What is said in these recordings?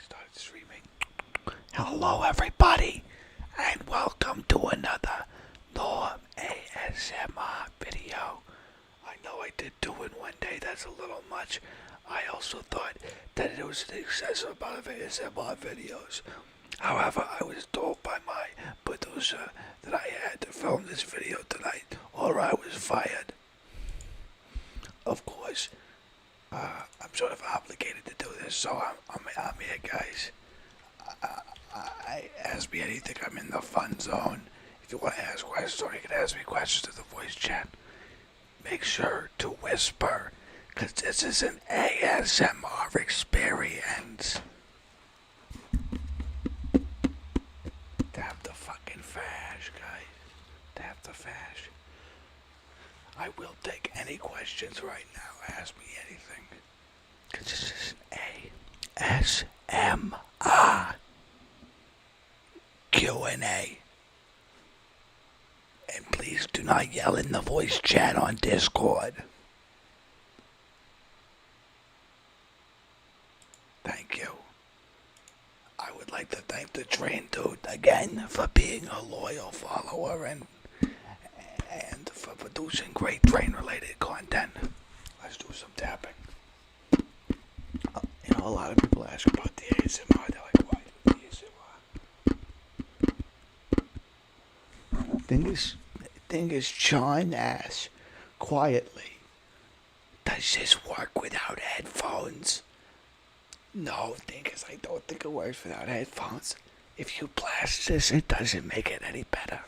started streaming. Hello everybody, and welcome to another Norm ASMR video. I know I did 2 in one day, that's a little much. I also thought that it was an excessive amount of ASMR videos. However, I was told by my producer that I had to film this video tonight or I was fired. Of course, I'm sort of obligated to do this, so I'm here, guys. Ask me anything. I'm in the fun zone. If you want to ask questions, or you can ask me questions in the voice chat. Make sure to whisper, because this is an ASMR experience. Tap the fucking fash, guys. Tap the fash. I will take any questions right now. Ask me anything. Because this is an ASMR Q&A. And please do not yell in the voice chat on Discord. Thank you. I would like to thank the Train Dude again for being a loyal follower and for producing great train-related content. Let's do some tapping. You know, a lot of people ask about the ASMR. They're like, why do the ASMR? Thing is, John asks quietly, does this work without headphones? No, thing is, I don't think it works without headphones. If you blast this, it doesn't make it any better.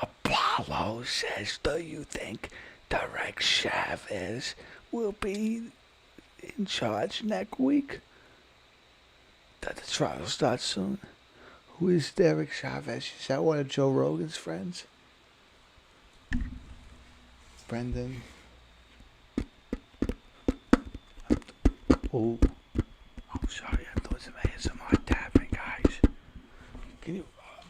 Apollo says, do you think Derek Chavez will be in charge next week? That the trial starts soon. Who is Derek Chavez? Is that one of Joe Rogan's friends? Brendan. Oh, sorry, I'm doing some ASMR tapping, guys.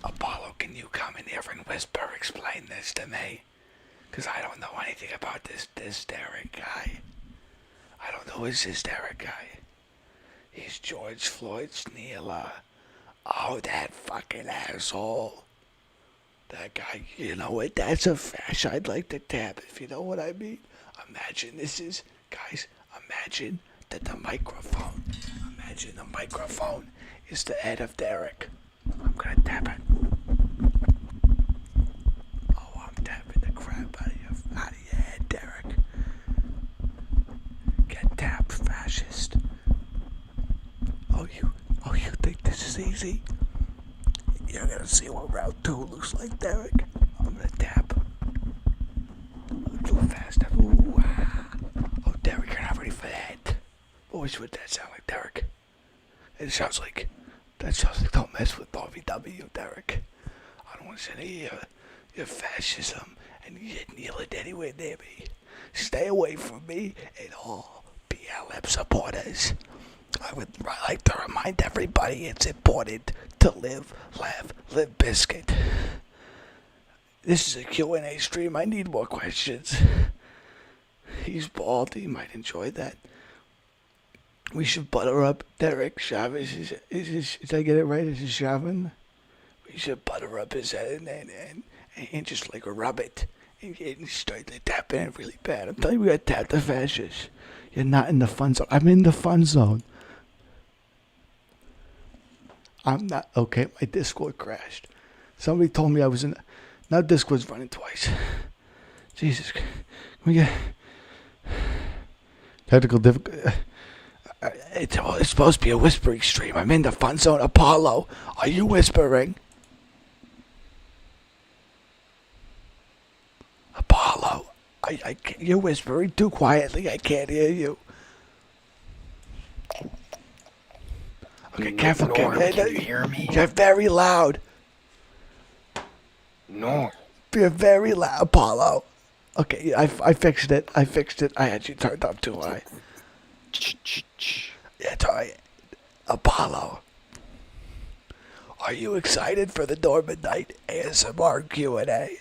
Apollo, can you come in here and whisper, explain this to me? Because I don't know anything about this Derek guy. I don't know who's this Derek guy. He's George Floyd's kneeler. Oh, that fucking asshole. That guy, you know what? That's a fash I'd like to tap, if you know what I mean. Imagine that the microphone is the head of Derek. I'm gonna tap it. Oh, I'm tapping the crap out of your head, Derek. Get tapped, fascist. Oh, you think this is easy? You're gonna see what Route 2 looks like, Derek. I'm gonna tap. Too fast. Ooh, oh, Derek, you're not ready for that. What would that sound like, Derek? That sounds like don't mess with RVW, Derek. I don't want to see any of your fascism, and you didn't kneel it anywhere near me. Stay away from me and all BLM supporters. I would like to remind everybody it's important to live, laugh, live biscuit. This is a Q&A stream. I need more questions. He's bald. He might enjoy that. We should butter up Derek Chavez. Did I get it right? Is it Chavin? We should butter up his head and just like rub it and start tapping it really bad. I'm telling you, we gotta tap the fascists. You're not in the fun zone. I'm in the fun zone. I'm not. Okay, my Discord crashed. Somebody told me I was in. Now Discord's running twice. Jesus. Can we get technical difficulty? It's supposed to be a whispering stream. I'm in the fun zone. Apollo, are you whispering? Apollo, you're whispering too quietly. I can't hear you. Okay, careful. Norm, can you hear me? You're very loud. No. You're very loud, Apollo. Okay, I fixed it. I had you turned up too high. Yeah, sorry. Apollo, are you excited for the Norman Knight ASMR Q&A?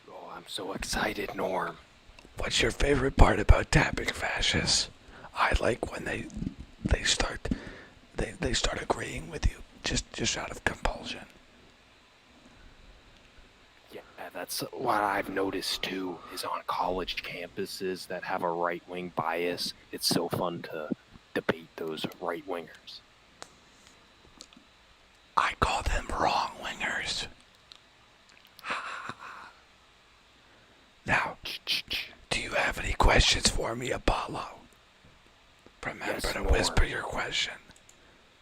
Oh, I'm so excited, Norm. What's your favorite part about tapping, fascists? I like when they start they start agreeing with you just out of compulsion. Yeah, that's what I've noticed too, is on college campuses that have a right-wing bias, it's so fun to debate those right-wingers. I call them wrong wingers. Now, do you have any questions for me, Apollo? Remember Yes, to Norm. whisper your question.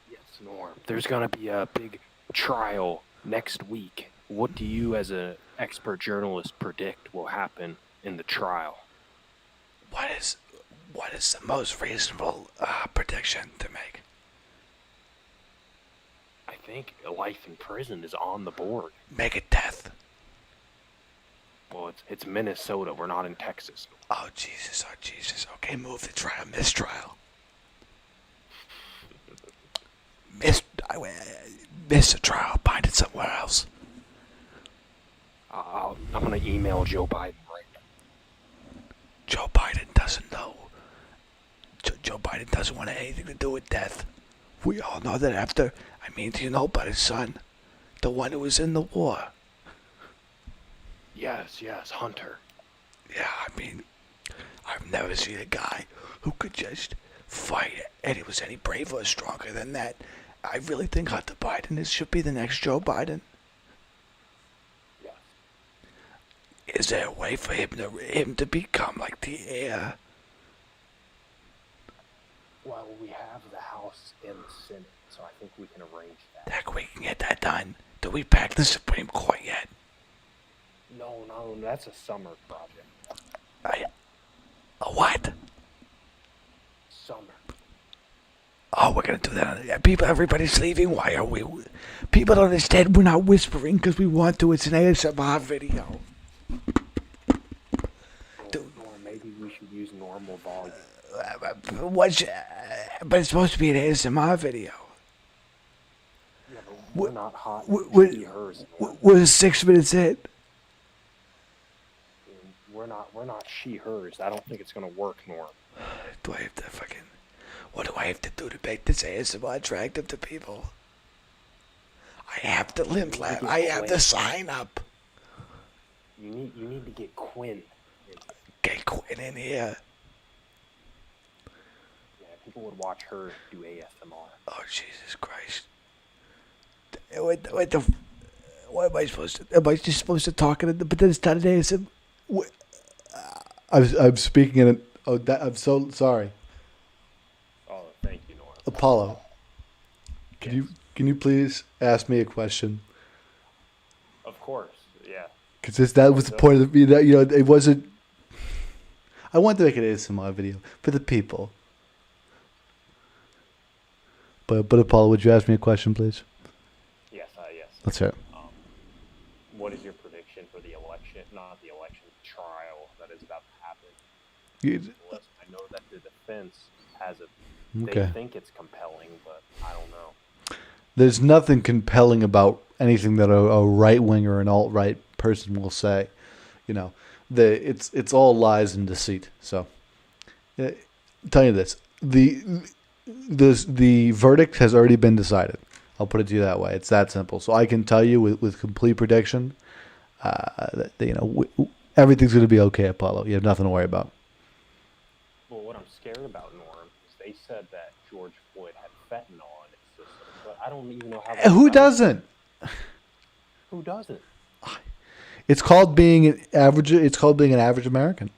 Yes, Norm. There's gonna be a big trial next week. What do you, as an expert journalist, predict will happen in the trial? What is the most reasonable prediction to make? I think life in prison is on the board. Make it death. Well, it's Minnesota. We're not in Texas. Oh Jesus! Oh Jesus! Okay, move the trial. Mistrial. Miss the trial. Find it somewhere else. I'm gonna email Joe Biden right now. Joe Biden doesn't know. Joe Biden doesn't want anything to do with death. We all know that after. I mean, do you know about his son? The one who was in the war. Yes, Hunter. Yeah, I mean, I've never seen a guy who could just fight and he was any braver or stronger than that. I really think Hunter Biden should be the next Joe Biden. Yes. Is there a way for him to become like the heir? Well, we have the House and the Senate, so I think we can arrange that. Heck, we can get that done. Do we pack the Supreme Court yet? No, that's a summer project. A what? Summer. Oh, we're gonna do that. People, everybody's leaving. Why are we? People don't understand. We're not whispering because we want to. It's an ASMR video. Or maybe we should use normal volume. But it's supposed to be an ASMR video. Yeah, but we're not hot. Hers. We're 6 minutes in. We're not she/hers. I don't think it's gonna work, Norm. Do I have to what do I have to do to make this ASMR attractive to people? I have to limp laugh. I have to sign up. You need to get Quinn. Get Quinn in here. Yeah, people would watch her do ASMR. Oh Jesus Christ! What am I supposed to? Am I just supposed to talk in it? But then it's not an ASMR. I'm speaking in it. Oh, I'm so sorry. Oh, thank you, Norm. Apollo, can you please ask me a question? Of course, yeah. Because that was the point of the video. It wasn't. I wanted to make an ASMR video for the people. But Apollo, would you ask me a question, please? Yes. Let's hear it. What is your prediction for the election? Not the election, the trial that is about to happen. I know that the defense has it. They think it's compelling, but I don't know. There's nothing compelling about anything that a right wing or an alt right person will say. You know, it's all lies and deceit. So, I'll tell you this: the verdict has already been decided. I'll put it to you that way. It's that simple. So I can tell you with complete prediction that everything's going to be okay, Apollo. You have nothing to worry about. Well, what I'm scared about, Norm, is they said that George Floyd had fentanyl in his system, but I don't even know how. Who doesn't? Who doesn't? It's called being an average. It's called being an average American.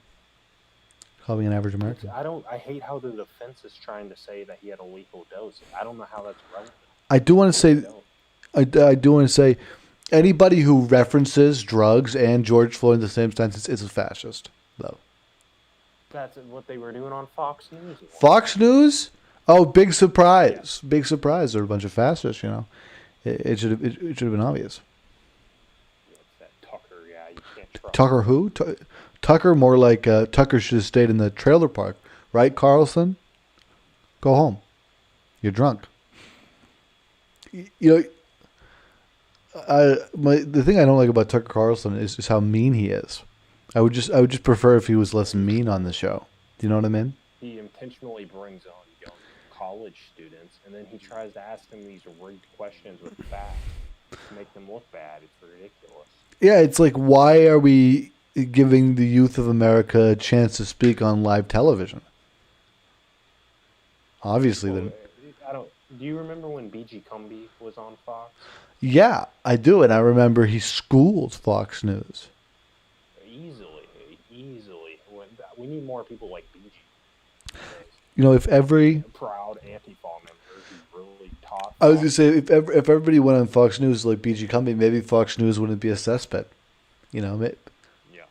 Being an average American. I hate how the defense is trying to say that he had a lethal dose. I don't know how that's relevant. I do want to say, anybody who references drugs and George Floyd in the same sentence is a fascist, though. That's what they were doing on Fox News. Fox News? Oh, big surprise! Yeah. Big surprise! They're a bunch of fascists. You know, it should have been obvious. Yeah, it's that Tucker guy. You can't trust. Tucker who? Tucker, more like Tucker should have stayed in the trailer park, right, Carlson? Go home. You're drunk. You know, the thing I don't like about Tucker Carlson is how mean he is. I would just prefer if he was less mean on the show. Do you know what I mean? he intentionally brings on young college students, and then he tries to ask them these rigged questions with facts to make them look bad. It's ridiculous. Yeah, it's like, why are we giving the youth of America a chance to speak on live television? Obviously, Well, then. I don't. Do you remember when BG Cumby was on Fox? Yeah, I do, and I remember he schooled Fox News. Easily. We need more people like BG. You know, if every proud Antifa member who really taught. I was gonna say, if everybody went on Fox News like BG Company, maybe Fox News wouldn't be a cesspit. You know, yeah.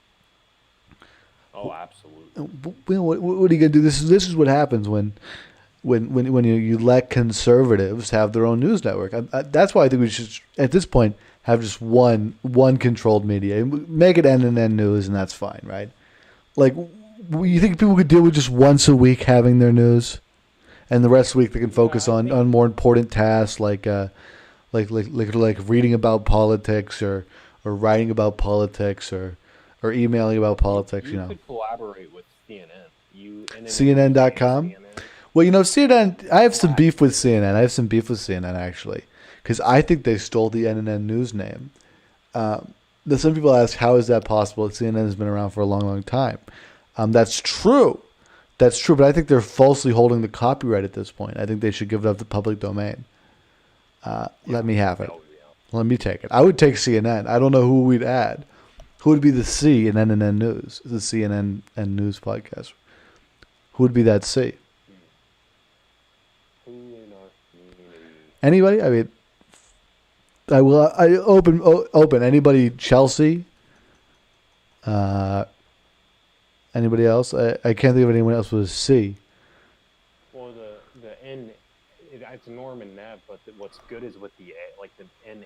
Oh, absolutely. What are you gonna do? This is what happens when you let conservatives have their own news network. That's why I think we should, at this point, have just one controlled media. Make it NNN News, and that's fine, right? Like, you think people could deal with just once a week having their news, and the rest of the week they can focus on more important tasks like reading about politics or writing about politics or emailing about politics. You know, could collaborate with CNN. CNN.com. Well, you know, CNN. I have some beef with CNN. Actually, because I think they stole the NNN News name. Some people ask, how is that possible? CNN has been around for a long, long time. That's true. But I think they're falsely holding the copyright at this point. I think they should give it up to public domain. Let me have it. Let me take it. I would take CNN. I don't know who we'd add. Who would be the C in NNN News? The CNN and News podcast. Who would be that C? Who in our community? Anybody? I mean, I open. Anybody? Chelsea? Anybody else? I can't think of anyone else with a C. Well, the N, it's Norm and Neb, but what's good is with the A, like the N,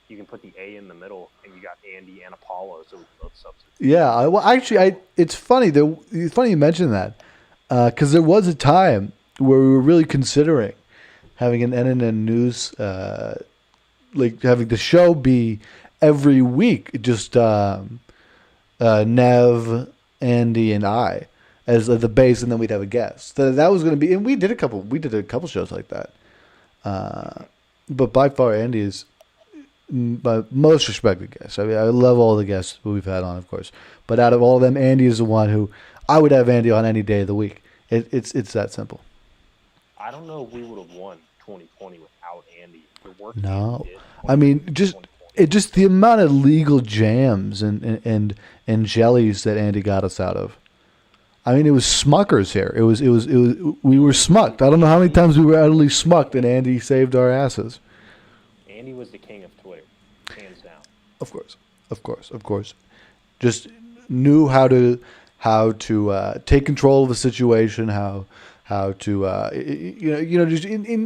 you can put the A in the middle, and you got Andy and Apollo, so both substitutes. Yeah, well, actually, it's funny. It's funny you mentioned that, because there was a time where we were really considering having an NNN News, like having the show be every week, just Nev, Andy, and I as the base, and then we'd have a guest. That was going to be, and we did a couple shows like that. But by far, Andy is my most respected guest. I mean, I love all the guests we've had on, of course. But out of all of them, Andy is the one who I would have Andy on any day of the week. It's that simple. I don't know if we would have won 2020 without Andy. The work no, I mean just the amount of legal jams and jellies that Andy got us out of. I mean, it was Smuckers here. It was we were smucked. I don't know how many times we were utterly smucked, and Andy saved our asses. Andy was the king of Twitter, hands down. Of course. Just knew how to take control of the situation. How to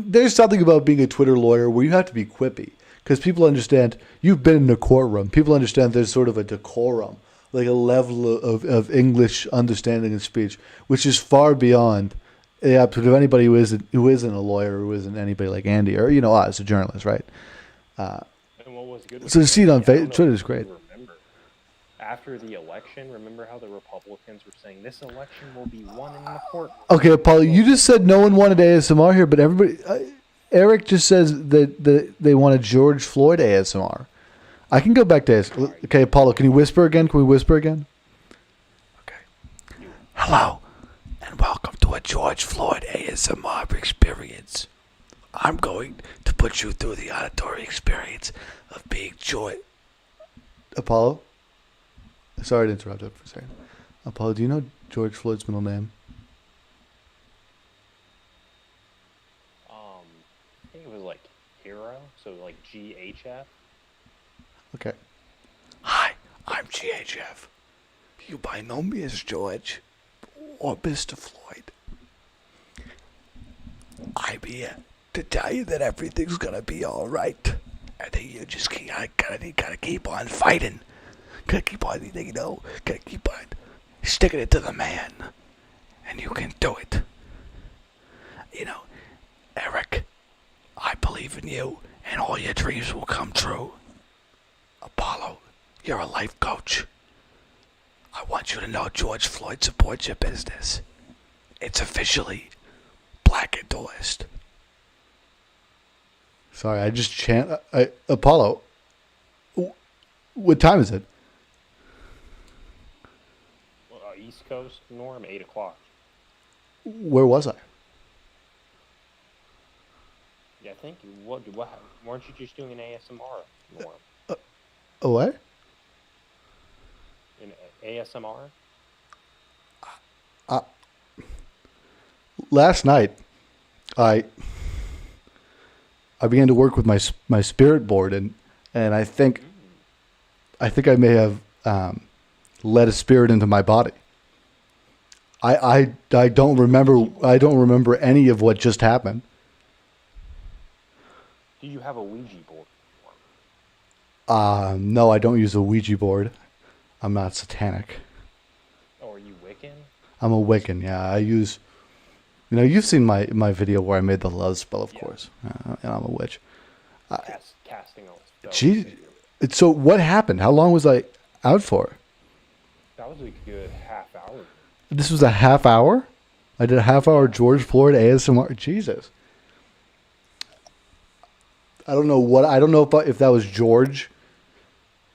there's something about being a Twitter lawyer where you have to be quippy because people understand you've been in a courtroom. People understand there's sort of a decorum, like a level of English understanding and speech, which is far beyond the aptitude of anybody who isn't a lawyer, who isn't anybody like Andy or us, a journalist, right? And what was good so to see it on Twitter is great. After the election, remember how the Republicans were saying this election will be won in the court? Okay, Paul, you just said no one wanted ASMR here, but everybody, Eric just says that they wanted George Floyd ASMR. I can go back to ASMR. Okay, Apollo, can you whisper again? Can we whisper again? Okay. Hello, and welcome to a George Floyd ASMR experience. I'm going to put you through the auditory experience of being George. Apollo? Sorry to interrupt you for a second. Apollo, do you know George Floyd's middle name? I think it was like Hero, so like GHF. Okay. Hi, I'm GHF. You by no means George or Mr. Floyd. I'm here to tell you that everything's gonna be all right. I think you just gotta keep on fighting. Gotta keep on, gotta keep on sticking it to the man. And you can do it. Eric, I believe in you, and all your dreams will come true. Apollo, you're a life coach. I want you to know George Floyd supports your business. It's officially black endorsed. Sorry, I just chant. Apollo, what time is it? East Coast, Norm, 8 o'clock. Where was I? Yeah, I think, what, weren't you just doing an ASMR, Norm? A what? An ASMR? Last night, I began to work with my spirit board, and I think I may have led a spirit into my body. I don't remember any of what just happened. Do you have a Ouija board? No, I don't use a Ouija board. I'm not satanic. Oh, are you Wiccan? I'm a Wiccan, yeah. I use, you've seen my video where I made the love spell, of course. And I'm a witch. Casting a spell. Gee, so what happened? How long was I out for? That was a good half hour. This was a half hour? I did a half hour George Floyd ASMR. Jesus. I don't know if that was George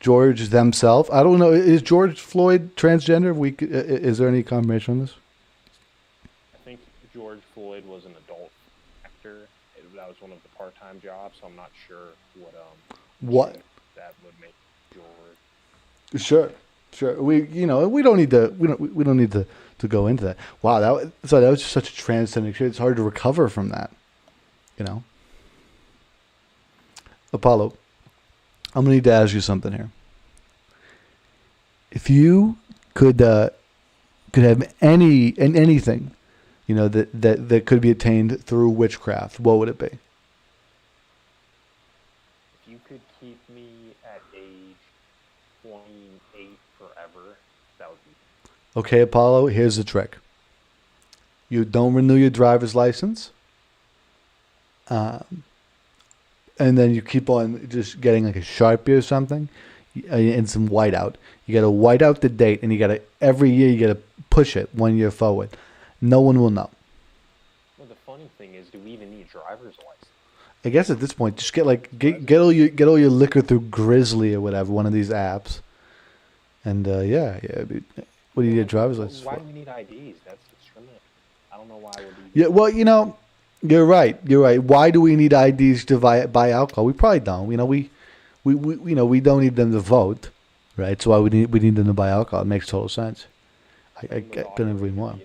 themselves. I don't know. Is George Floyd transgender? Is there any confirmation on this? I think George Floyd was an adult actor. That was one of the part-time jobs, so I'm not sure what that would make George. Sure. We don't need to go into that. Wow, that was just such a transcendent shit. It's hard to recover from that. Apollo, I'm gonna need to ask you something here. If you could have anything, that could be attained through witchcraft, what would it be? If you could keep me at age 28 forever, that would be. Okay, Apollo, here's the trick. You don't renew your driver's license. And then you keep on just getting like a Sharpie or something and some whiteout. You got to white out the date, and every year you got to push it 1 year forward. No one will know. Well, the funny thing is, do we even need a driver's license? I guess at this point, just get all your liquor through Grizzly or whatever, one of these apps. And yeah. What do you need a driver's license for? Why do we need IDs? That's discriminatory. I don't know why would we. Yeah, well, you're right. Why do we need IDs to buy alcohol? We probably don't. We don't need them to vote, right? So why we need them to buy alcohol? It makes total sense. I couldn't agree more.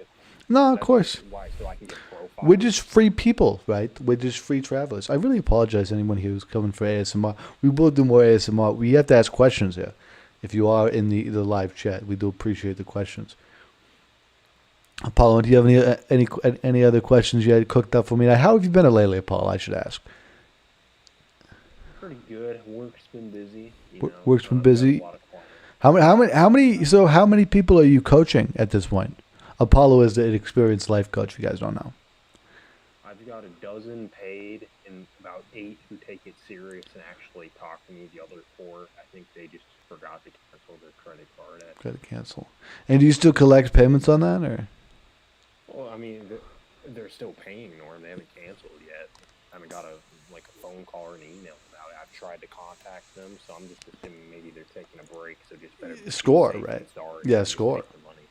No, of course. Why? So I can get profiled. We're just free people, right? We're just free travelers. I really apologize to anyone who's coming for ASMR. We will do more ASMR. We have to ask questions here. If you are in the live chat, we do appreciate the questions. Apollo, do you have any other questions you had cooked up for me? Now, how have you been lately, Apollo? I should ask. Pretty good. Work's been busy. Work's been busy. How many people are you coaching at this point? Apollo is an experienced life coach. If you guys don't know. I've got 12 paid and about 8 who take it serious and actually talk to me. The other 4, I think they just forgot to cancel their credit card. Got to cancel. And do you still collect payments on that, or? Well, I mean, they're still paying, Norm. They haven't canceled yet. I haven't got a phone call or an email about it. I've tried to contact them, so I'm just assuming maybe they're taking a break. So just better score, right? Yeah, score. Money.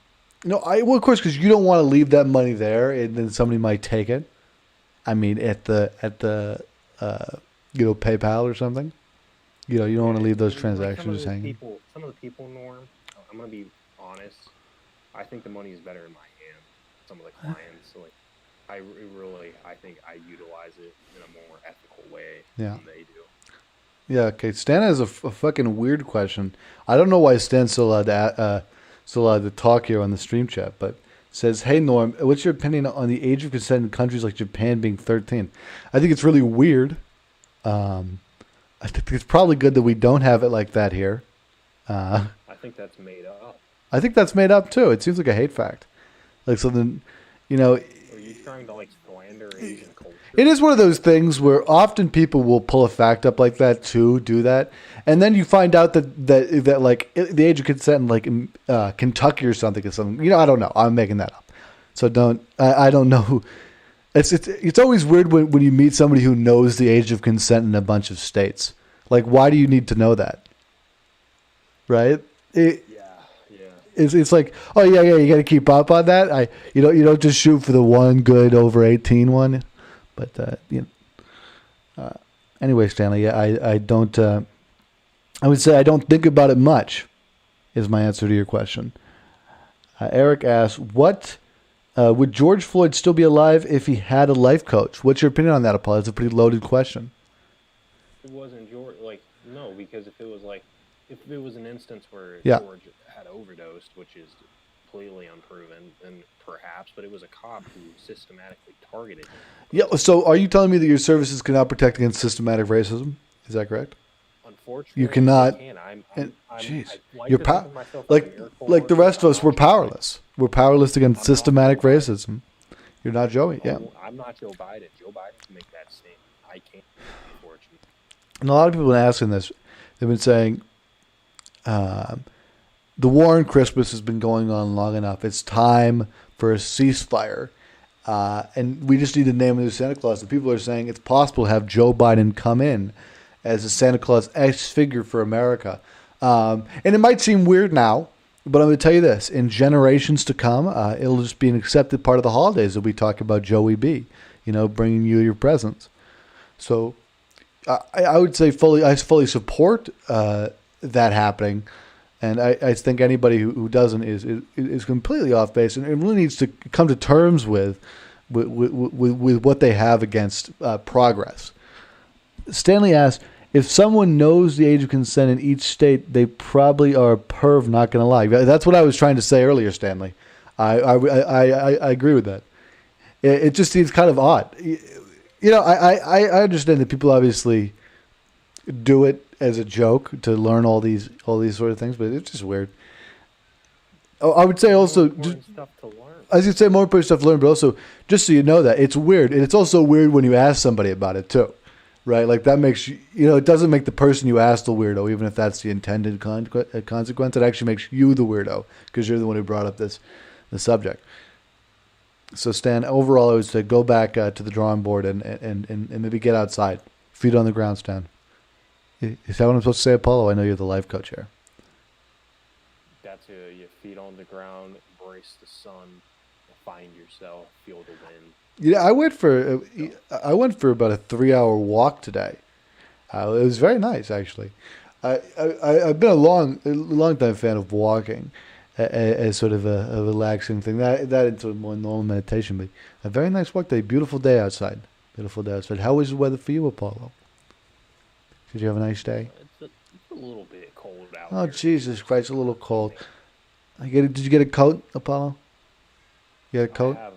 No, of course, because you don't want to leave that money there, and then somebody might take it. I mean, at the PayPal or something. You don't want to leave those transactions just hanging. Some of the people, Norm, I'm gonna be honest. I think the money is better in my hand. Some of the clients, I think I utilize it in a more ethical way than they do. Yeah. Okay. Stan has a fucking weird question. I don't know why Stan's so allowed to talk here on the stream chat, but says, "Hey Norm, what's your opinion on the age of consent in countries like Japan being 13?" I think it's really weird. I think it's probably good that we don't have it like that here. I think that's made up. I think that's made up too. It seems like a hate fact. Like something, Or you trying to like slander Asian culture. It is one of those things where often people will pull a fact up like that to do that, and then you find out that like the age of consent in like Kentucky or something is something. I don't know. I'm making that up, so I don't know. It's always weird when you meet somebody who knows the age of consent in a bunch of states. Like, why do you need to know that? Right? It's like, oh yeah, you got to keep up on that. You don't just shoot for the one good over 18 one. But anyway, Stanley, I don't. I would say I don't think about it much. Is my answer to your question. Eric asks, "What would George Floyd still be alive if he had a life coach?" What's your opinion on that, Apollo? It's a pretty loaded question. It wasn't George. No, because if it was an instance where George had overdosed, which is completely unproven, then perhaps, but it was a cop who systematically targeted him. Yeah. So, are you telling me that your services cannot protect against systematic racism? Is that correct? Unfortunately, you cannot. Jeez, you're like the rest of us. We're powerless. We're powerless against systematic racism. You're not Joey. Yeah. I'm not Joe Biden. Joe Biden can make that statement. I can't. Unfortunately. And a lot of people have been asking this. They've been saying, the war on Christmas has been going on long enough. It's time for a ceasefire. And we just need to name a new Santa Claus. And people are saying it's possible to have Joe Biden come in as a Santa Claus-esque figure for America. And it might seem weird now, but I'm going to tell you this. In generations to come, it'll just be an accepted part of the holidays that we talk about Joey B, bringing you your presents. So I would say I fully support that happening. And I think anybody who doesn't is completely off base and really needs to come to terms with what they have against progress. Stanley asks, if someone knows the age of consent in each state, they probably are a perv, not going to lie. That's what I was trying to say earlier, Stanley. I agree with that. It just seems kind of odd. I understand that people obviously do it as a joke to learn all these sort of things, but it's just weird. I would say also, I was going to say more important stuff to learn, but also just so you know that it's weird, and it's also weird when you ask somebody about it too, right? Like that makes it doesn't make the person you asked the weirdo, even if that's the intended consequence. It actually makes you the weirdo because you're the one who brought up the subject. So Stan, overall, I would say go back to the drawing board and maybe get outside, feet on the ground, Stan. Is that what I'm supposed to say, Apollo? I know you're the life coach here. That's your feet on the ground, embrace the sun, find yourself, feel the wind. Yeah, I went for about a 3-hour walk today. It was very nice, actually. I've been a long time fan of walking as sort of a relaxing thing. That into a more normal meditation, but a very nice walk day. Beautiful day outside. How was the weather for you, Apollo? Did you have a nice day? It's a little bit cold out. Oh, Jesus Christ, a little cold. Did you get a coat, Apollo? You got a coat? I have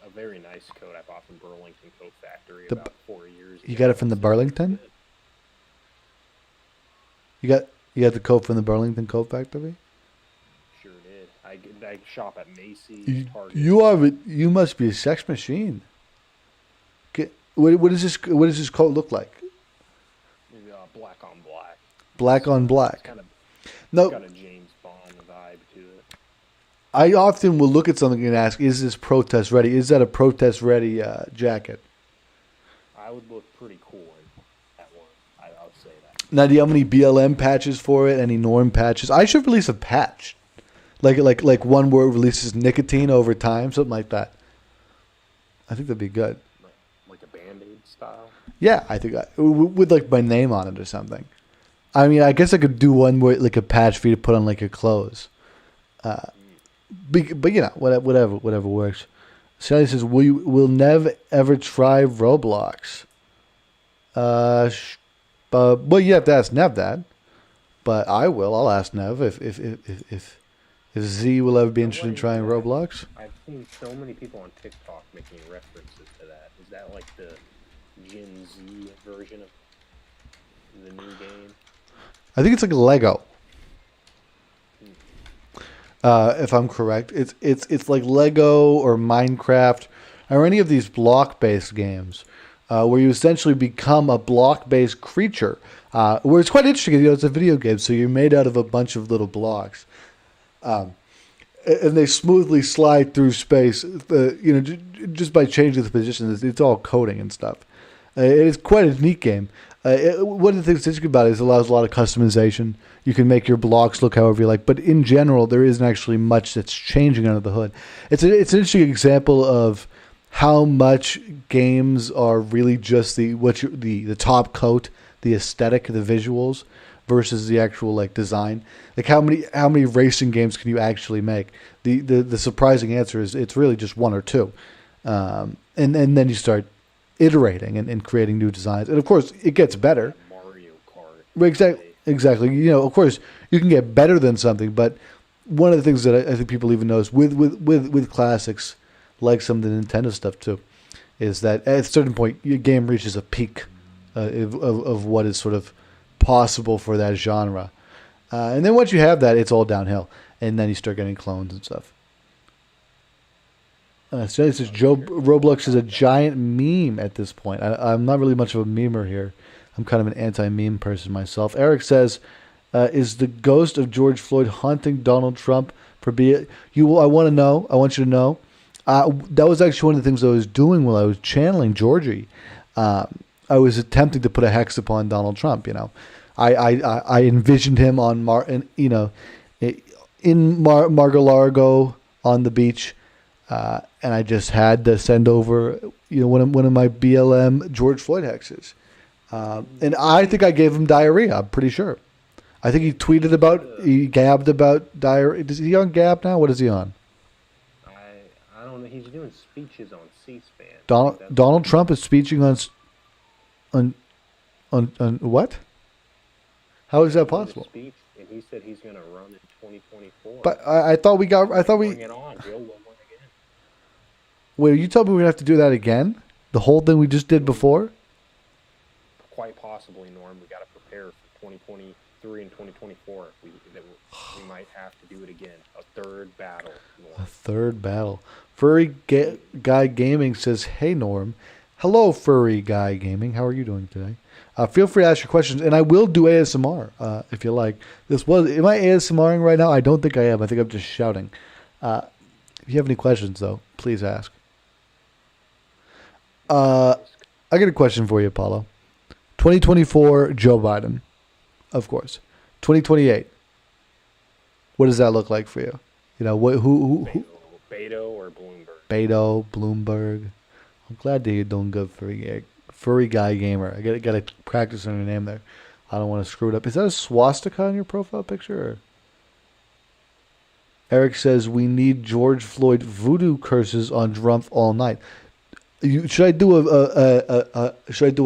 a very nice coat I bought from Burlington Coat Factory about 4 years ago. You got it from the Burlington? You got the coat from the Burlington Coat Factory? Sure did. I shop at Macy's, Target. You must be a sex machine. What does this coat look like? Black on black. Black on black. It's got a James Bond vibe to it. I often will look at something and ask, is this protest ready? Is that a protest ready jacket? I would look pretty cool in that one. I would say that. Now, do you have any BLM patches for it? Any Norm patches? I should release a patch. Like one where it releases nicotine over time, something like that. I think that'd be good. Like a Band-Aid style? Yeah, I think with like my name on it or something. I mean, I guess I could do one where like a patch for you to put on like your clothes. But whatever works. Sally says, "Will Nev ever try Roblox?" Well, you have to ask Nev that. But I will. I'll ask Nev if Z will ever be interested in trying Roblox. I've seen so many people on TikTok making references to that. Is that like the Gen Z version of the new game? I think it's like Lego. If I'm correct, it's like Lego or Minecraft are any of these block-based games where you essentially become a block-based creature. Where it's quite interesting. It's a video game, so you're made out of a bunch of little blocks. And they smoothly slide through space, just by changing the position. It's all coding and stuff. It's quite a neat game. One of the things that's interesting about it is it allows a lot of customization. You can make your blocks look however you like, but in general, there isn't actually much that's changing under the hood. It's an interesting example of how much games are really just the top coat, the aesthetic, the visuals, versus the actual design. Like how many racing games can you actually make? The surprising answer is it's really just one or two, and then you start iterating and creating new designs, and of course it gets better. Mario Kart. Exactly. Of course you can get better than something, but one of the things that I think people even notice with classics, like some of the Nintendo stuff too, is that at a certain point your game reaches a peak of what is sort of possible for that genre, and then once you have that, it's all downhill, and then you start getting clones and stuff. It says Joe Roblox is a giant meme at this point. I'm not really much of a memer here. I'm kind of an anti-meme person myself. Eric says, "Is the ghost of George Floyd haunting Donald Trump for being you?" I want you to know. That was actually one of the things I was doing while I was channeling Georgie. I was attempting to put a hex upon Donald Trump. I envisioned him on in Mar-a-Lago on the beach. And I just had to send over, one of my BLM George Floyd hexes. And I think I gave him diarrhea. I'm pretty sure. I think he gabbed about diarrhea. Is he on Gab now? What is he on? I don't know. He's doing speeches on C-SPAN. Donald Trump is speeching on what? How is that possible? Speech, and he said he's going to run in 2024. But I thought we. Bring it on. He'll win again. Wait, you told me we're gonna have to do that again? The whole thing we just did before? Quite possibly, Norm. We got to prepare for 2023 and 2024. We might have to do it again. A third battle, Norm. A third battle. Furry Guy Gaming says, "Hey Norm, hello Furry Guy Gaming. How are you doing today? Feel free to ask your questions, and I will do ASMR if you like. Am I ASMRing right now? I don't think I am. I think I'm just shouting. If you have any questions, though, please ask." I got a question for you, Apollo. 2024, Joe Biden, of course. 2028, what does that look like for you? Who? Beto or Bloomberg? Beto, Bloomberg. I'm glad that you're doing good, Furry Guy Gamer. I got to practice on your name there. I don't want to screw it up. Is that a swastika on your profile picture? Or? Eric says we need George Floyd voodoo curses on Trump all night. Should I do a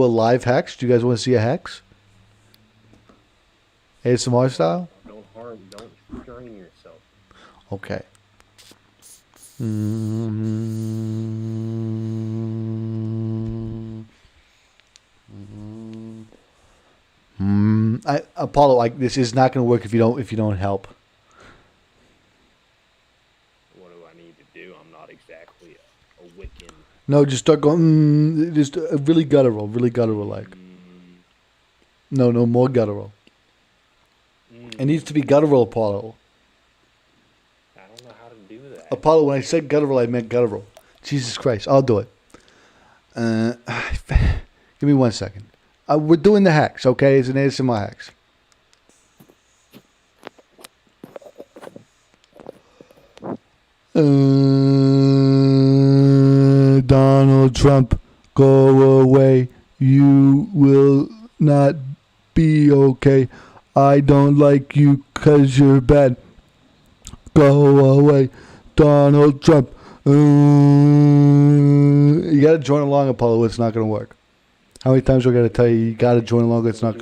live hex? Do you guys want to see a hex? ASMR style? Don't strain yourself. Okay. Apollo, this is not going to work if you don't help. What do I need to do? I'm not exactly a Wiccan. No, just start going. Just really guttural like. No, more guttural. It needs to be guttural, Apollo. I don't know how to do that. Apollo, when I said guttural, I meant guttural. Jesus Christ, I'll do it. Give me 1 second. We're doing the hex, okay? It's an ASMR hex. Donald Trump, go away. You will not be okay. I don't like you 'cause you're bad. Go away, Donald Trump. You gotta join along, Apollo. It's not gonna work. How many times do I gotta tell you gotta join along? It's not.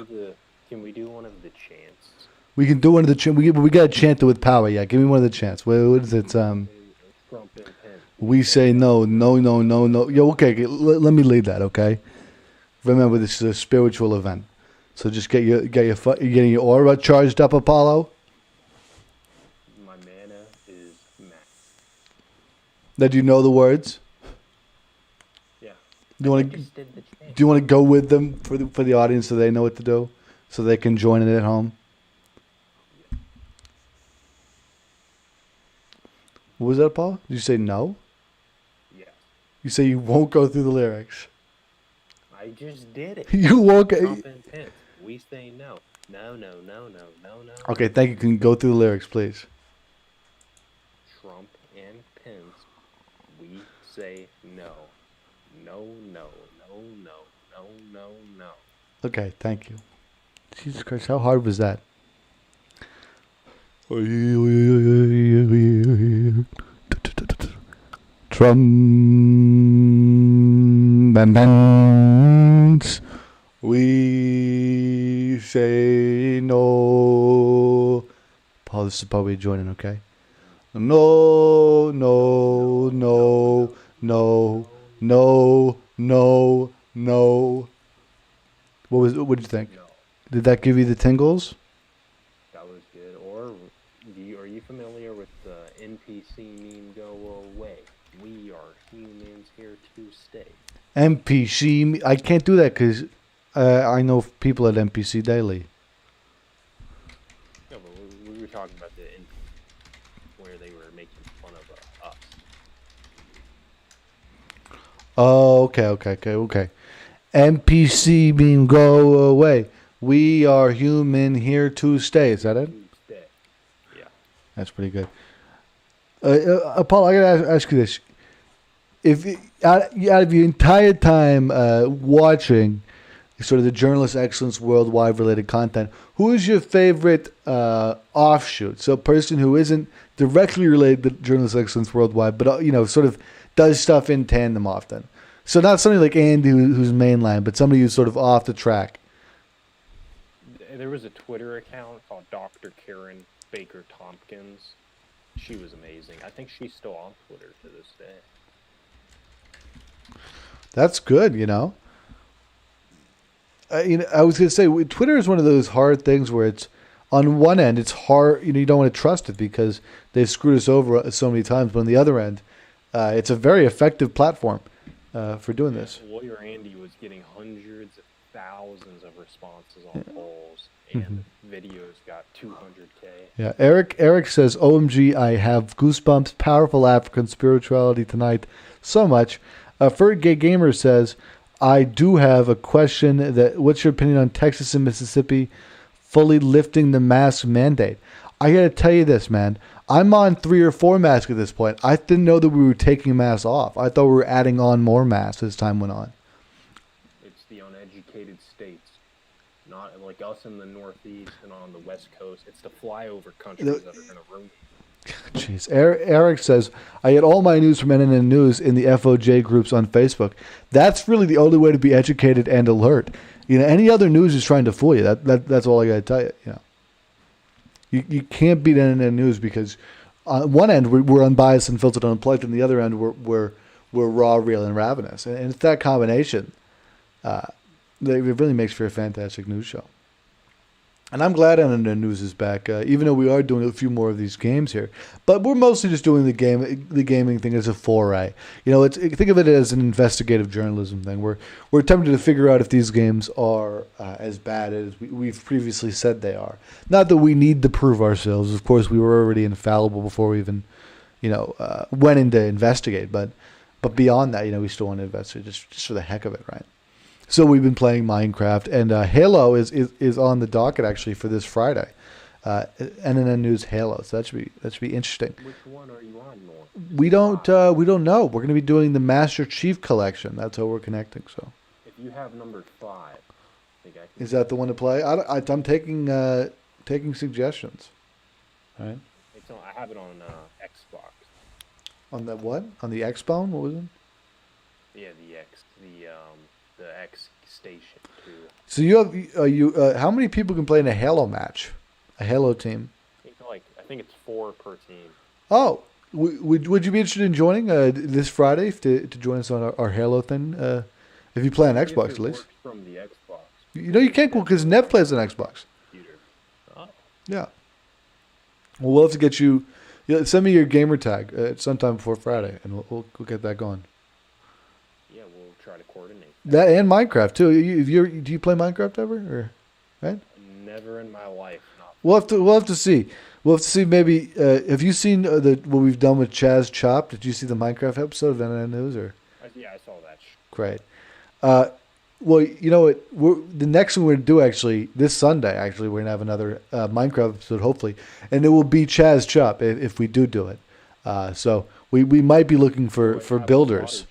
Can we do one of the chants? We can do one of the chants. We gotta chant it with power. Yeah, give me one of the chants. What is it? Trump and Pence. We say no. Yo, okay. Let me lead that. Okay. Remember, this is a spiritual event, so just get your getting your aura charged up, Apollo. My mana is max. That you know the words. Do you want to? Do you want to go with them for the audience so they know what to do, so they can join it at home? What was that, Paul? Did you say no? Yes. You say you won't go through the lyrics. I just did it. You won't go. Trump and Pence. We say no. No, no, no, no, no, no. Okay, thank you. Can you go through the lyrics, please? Trump and Pence. We say no. No, no, no, no, no, no, no. Okay, thank you. Jesus Christ, how hard was that? Trump and Pence. We say no. Paul, this is probably joining, okay? No, no, no, no, no, no, no. What did you think? No. Did that give you the tingles? That was good. Or are you familiar with the NPC meme go away? We are humans here to stay. NPC, I can't do that because I know people at NPC Daily. No, but we were talking about the NPC where they were making fun of us. Oh, okay. NPC meme go away. We are human here to stay. Is that it? Stay. Yeah. That's pretty good. Paul, I gotta ask you this: if out of your entire time watching sort of the Journalist Excellence Worldwide related content, who is your favorite offshoot? So a person who isn't directly related to Journalist Excellence Worldwide, but sort of does stuff in tandem often. So not somebody like Andy who's mainline, but somebody who's sort of off the track. There was a Twitter account called Dr. Karen Baker Tompkins. She was amazing. I think she's still on Twitter to this day. That's good, I was going to say, Twitter is one of those hard things where it's, on one end, it's hard, you don't want to trust it because they've screwed us over so many times. But on the other end, it's a very effective platform for doing this. Lawyer Andy was getting hundreds of thousands of responses on polls, and videos got 200K. Yeah, Eric says, OMG, I have goosebumps, powerful African spirituality tonight, so much. Ferg Gay Gamer says, I do have a question. What's your opinion on Texas and Mississippi fully lifting the mask mandate? I got to tell you this, man. I'm on 3 or 4 masks at this point. I didn't know that we were taking masks off. I thought we were adding on more masks as time went on. It's the uneducated states, not like us in the Northeast and on the West Coast. It's the flyover countries that are going to ruin it. Jeez. Eric says, I get all my news from NNN News in the FOJ groups on Facebook. That's really the only way to be educated and alert. Any other news is trying to fool you. That's all I got to tell you. You can't beat NNN News because on one end we're unbiased and filtered and unplugged, and the other end we're raw, real, and ravenous. And it's that combination that it really makes for a fantastic news show. And I'm glad NNN News is back, even though we are doing a few more of these games here. But we're mostly just doing the gaming thing as a foray. Think of it as an investigative journalism thing. We're attempting to figure out if these games are as bad as we've previously said they are. Not that we need to prove ourselves. Of course, we were already infallible before we even, went in to investigate. But beyond that, we still want to investigate just for the heck of it, right? So we've been playing Minecraft, and Halo is on the docket actually for this Friday. NNN News Halo, so that should be interesting. Which one are you on, Norm? We don't know. We're going to be doing the Master Chief Collection. That's how we're connecting. So if you have number 5, I think I can. Is that the one to play? I'm taking suggestions. All right. I have it on Xbox. On the what? On the Xbone? What was it? Yeah, the X Station 2. So you have how many people can play in a Halo match? A Halo team? I think it's 4 per team. Oh, would you be interested in joining this Friday to join us on our Halo thing? If you play on Xbox, at least. From the Xbox. You can't go because Nev plays on Xbox. Oh. Yeah. Well, we'll have to get you. Send me your gamer tag sometime before Friday, and we'll get that going. Yeah, we'll try to coordinate that and Minecraft too. Do you play Minecraft ever? Or right? Never in my life. Not We'll have to see. We'll have to see. Maybe have you seen what we've done with Chaz Chop? Did you see the Minecraft episode of NN News? Or yeah, I saw that. Great. Well, you know what? The next one we're going to do actually this Sunday. Actually, we're going to have another Minecraft episode, hopefully, and it will be Chaz Chop if we do it. So we might be looking for builders.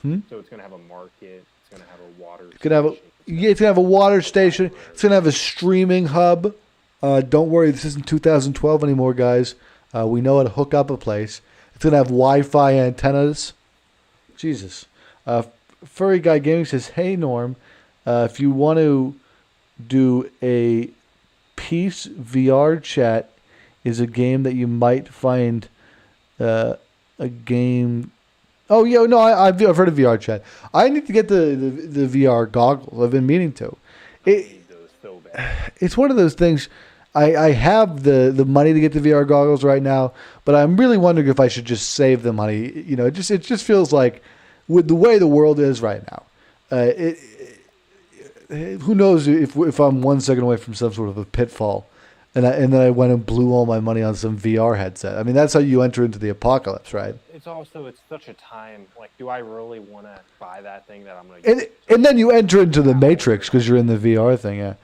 So it's going to have a market. It's going to have a water. It's going to have a water station. It's going to have a streaming hub. Don't worry, this isn't 2012 anymore, guys. We know how to hook up a place. It's going to have Wi-Fi antennas. Jesus. Furry Guy Gaming says, "Hey Norm, if you want to do a Peace VR chat, is a game that you might find a game." Oh yeah, no, I've heard of VR chat. I need to get the VR goggles. I've been meaning to. It's one of those things. I have the money to get the VR goggles right now, but I'm really wondering if I should just save the money. You know, it just feels like, with the way the world is right now, who knows if I'm 1 second away from some sort of a pitfall, and then I went and blew all my money on some VR headset. I mean, that's how you enter into the apocalypse, right? It's such a time. Like, do I really want to buy that thing that I'm going to? And then you enter into the Matrix because you're in the VR thing. Yeah.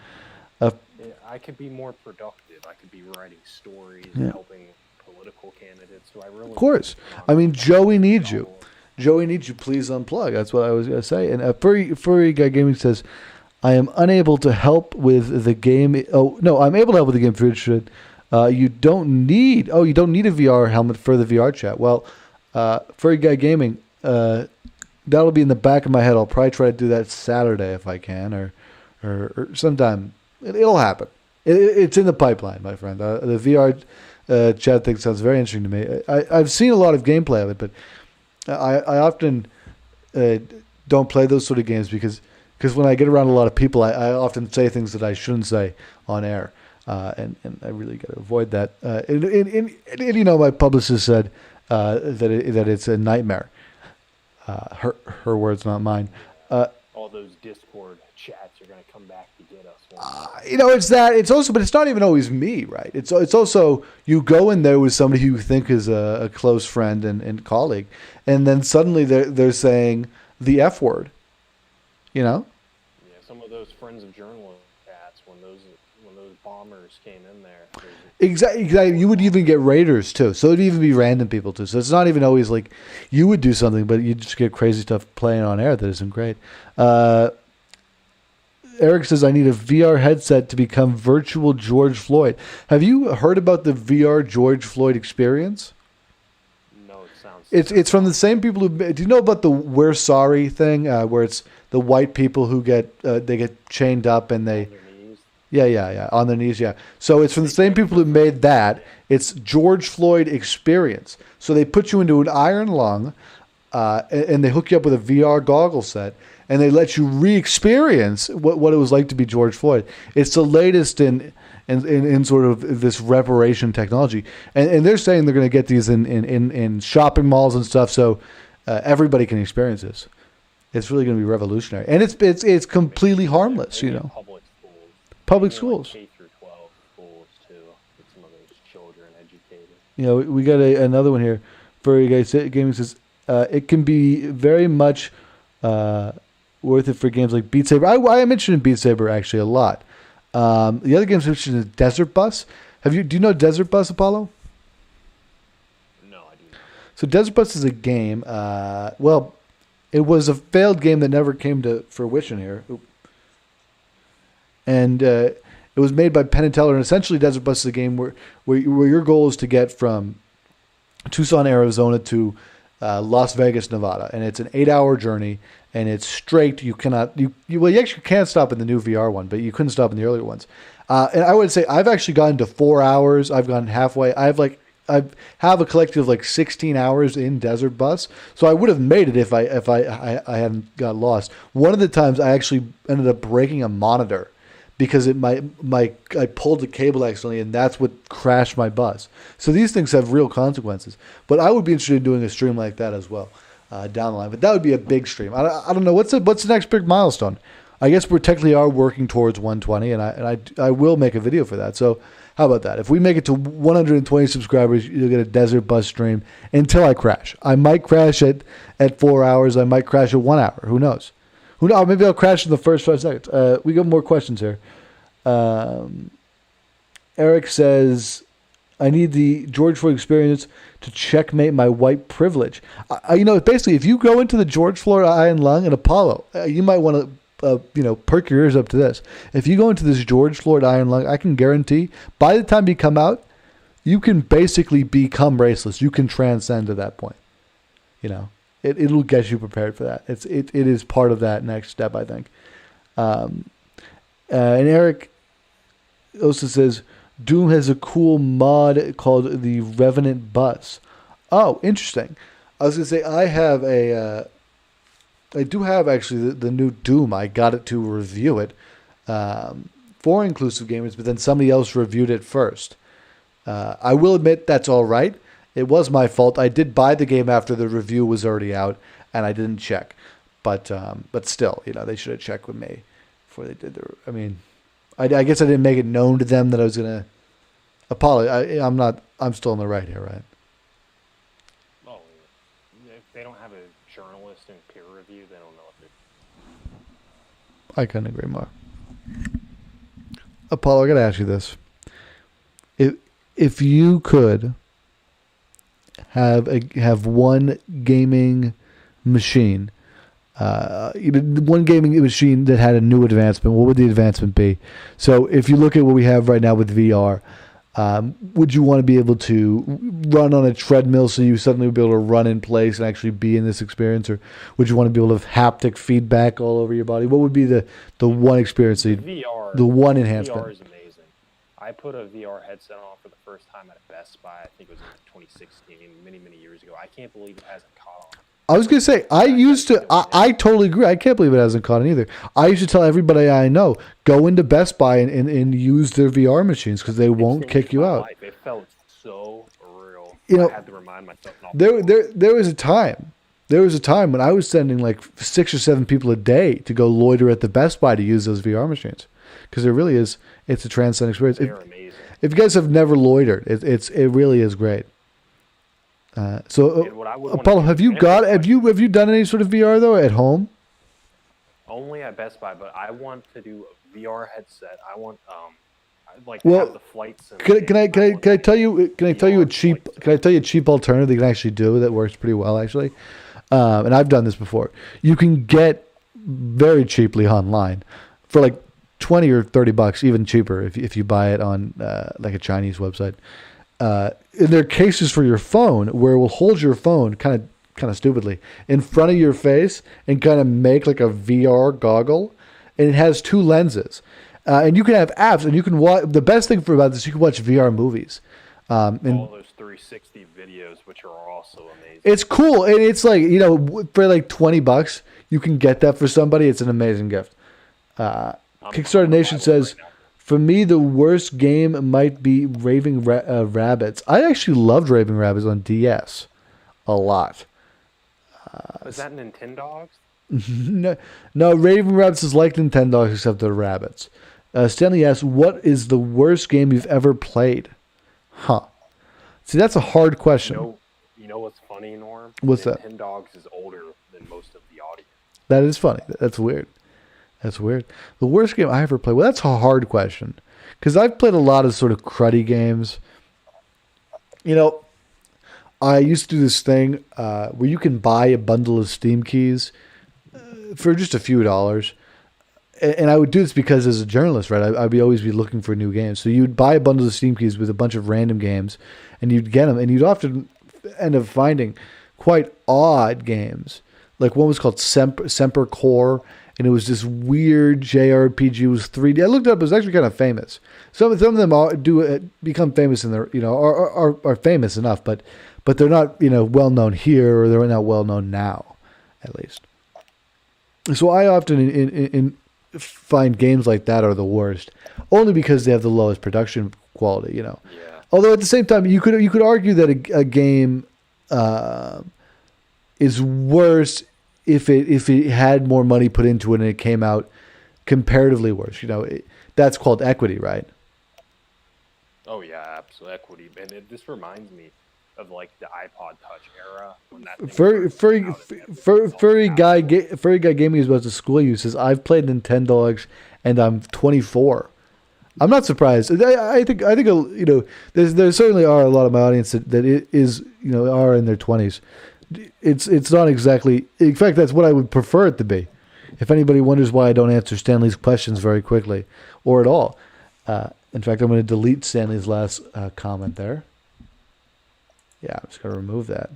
I could be more productive. I could be writing stories, helping political candidates. Do I really? Of course. I mean, Joey needs you. Joey needs you. Please unplug. That's what I was going to say. And Furry Guy Gaming says, "I am unable to help with the game." Oh no, I'm able to help with the game if you're interested. You don't need a VR helmet for the VR chat. Well, Furry Guy Gaming, that'll be in the back of my head. I'll probably try to do that Saturday if I can, or sometime. It'll happen. It's in the pipeline, my friend. The VR chat thing sounds very interesting to me. I've seen a lot of gameplay of it, but I often don't play those sort of games because when I get around a lot of people, I often say things that I shouldn't say on air, and I really got to avoid that. And you know, my publicist said that it's a nightmare. Her words, not mine. All those Discord chats are going to come back to get us. You know, it's that. It's also, but it's not even always me, right? It's also, you go in there with somebody who you think is a close friend and colleague, and then suddenly they're saying the F word. You know? Yeah, some of those friends of journalism chats when those bombers came in there. Exactly. You would even get raiders too, so it'd even be random people too. So it's not even always like you would do something, but you just get crazy stuff playing on air that isn't great. Eric says, "I need a VR headset to become virtual George Floyd." Have you heard about the VR George Floyd experience? No, it sounds. It's from the same people who. Do you know about the "We're Sorry" thing, where it's the white people who get chained up and they. Yeah, on their knees, yeah. So it's from the same people who made that. It's George Floyd experience. So they put you into an iron lung, and they hook you up with a VR goggle set, and they let you re-experience what it was like to be George Floyd. It's the latest in sort of this reparation technology, and they're saying they're going to get these in shopping malls and stuff, so everybody can experience this. It's really going to be revolutionary, and it's completely harmless, you know. Public schools. K through 12 schools too. Get some of those children educated. You know, we got another one here. Furry Guy Gaming says, "It can be very much worth it for games like Beat Saber." I mentioned Beat Saber actually a lot. The other games mentioned is Desert Bus. Do you know Desert Bus, Apollo? No, I do not. So Desert Bus is a game. Well, it was a failed game that never came to fruition here. And it was made by Penn and Teller, and essentially Desert Bus is a game where your goal is to get from Tucson, Arizona to Las Vegas, Nevada, and it's an 8-hour journey, and it's straight. You actually can't stop in the new VR one, but you couldn't stop in the earlier ones. And I would say I've actually gotten to 4 hours. I've gone halfway. I have a collective of 16 hours in Desert Bus, so I would have made it if I hadn't got lost. One of the times I actually ended up breaking a monitor, because I pulled the cable accidentally, and that's what crashed my bus. So these things have real consequences. But I would be interested in doing a stream like that as well. down the line. But that would be a big stream. I don't know what's the next big milestone. I guess we technically are working towards 120, and I will make a video for that. So how about that? If we make it to 120 subscribers, you'll get a Desert Bus stream until I crash. I might crash at 4 hours. I might crash at 1 hour. Who knows? Who knows? Maybe I'll crash in the first 5 seconds. We got more questions here. Eric says, I need the George Floyd experience to checkmate my white privilege. Basically, if you go into the George Floyd Eye and Lung and Apollo, you might want to perk your ears up to this. If you go into this George Floyd Eye and Lung, I can guarantee by the time you come out, you can basically become raceless. You can transcend to that point. It'll get you prepared for that. It is part of that next step, I think. And Eric also says, Doom has a cool mod called the Revenant Bus. Oh, interesting. I was going to say, I do have actually the new Doom. I got it to review it for Inclusive Gamers, but then somebody else reviewed it first. I will admit that's all right. It was my fault. I did buy the game after the review was already out, and I didn't check. But still, they should have checked with me before they did I guess I didn't make it known to them that I was going to apologize. I'm still in the right here, right? Well, if they don't have a journalist and peer review, they don't know what they're... I couldn't agree more. Apollo, I got to ask you this. If you could have one gaming machine, one gaming machine that had a new advancement, what would the advancement be? So if you look at what we have right now with VR, would you want to be able to run on a treadmill so you suddenly would be able to run in place and actually be in this experience? Or would you want to be able to have haptic feedback all over your body? What would be the one experience, VR, the one enhancement? VR is amazing. I put a VR headset on for the first time at Best Buy. I think it was in 2016, many, many years ago. I can't believe it hasn't caught on. I was going to say, I totally agree. I can't believe it hasn't caught on either. I used to tell everybody I know, go into Best Buy and use their VR machines because they won't kick you out. Life. It felt so real. I had to remind myself. There was a time. There was a time when I was sending like 6 or 7 people a day to go loiter at the Best Buy to use those VR machines. Because it really is, it's a transcendent experience. They're amazing. If you guys have never loitered, it really is great. Apollo, have you done any sort of VR though at home? Only at Best Buy, but I want to do a VR headset. I want to have the flights. Can I tell you a cheap alternative that you can actually do that works pretty well actually? And I've done this before. You can get very cheaply online for like $20 or $30, even cheaper if you buy it on like a Chinese website. And there are cases for your phone where it will hold your phone kind of stupidly in front of your face and kind of make like a VR goggle, and it has 2 lenses, and you can have apps, and you can watch. The best thing about this, you can watch VR movies. All those 360 videos, which are also amazing. It's cool, and it's like for like $20, you can get that for somebody. It's an amazing gift. Kickstarter Nation says, for me, the worst game might be Raving Rabbids. I actually loved Raving Rabbids on DS a lot. Is that Nintendogs? No, Raving Rabbids is like Nintendogs except they're rabbits. Stanley asks, what is the worst game you've ever played? Huh. See, that's a hard question. You know what's funny, Norm? What's that? Nintendogs is older than most of the audience. That is funny. That's weird. That's weird. The worst game I ever played. Well, that's a hard question because I've played a lot of sort of cruddy games. I used to do this thing where you can buy a bundle of Steam keys for just a few dollars. And I would do this because as a journalist, right, I'd always be looking for new games. So you'd buy a bundle of Steam keys with a bunch of random games and you'd get them. And you'd often end up finding quite odd games. Like one was called Semper Core. And it was this weird JRPG. It was 3D. I looked it up. It was actually kind of famous. Some of them do become famous in their, are famous enough, but they're not, well known here, or they're not well known now, at least. So I often find games like that are the worst, only because they have the lowest production quality. Yeah. Although at the same time, you could argue that a game, is worse if it had more money put into it and it came out comparatively worse. That's called equity, right? Oh yeah, absolutely equity. And this reminds me of like the iPod Touch era when that thing Furry guy gaming is about the school you says I've played Nintendo and I'm 24. I'm not surprised. I think there certainly are a lot of my audience that are in their 20s. It's not exactly. In fact, that's what I would prefer it to be. If anybody wonders why I don't answer Stanley's questions very quickly or at all, in fact, I'm going to delete Stanley's last comment there. Yeah, I'm just going to remove that.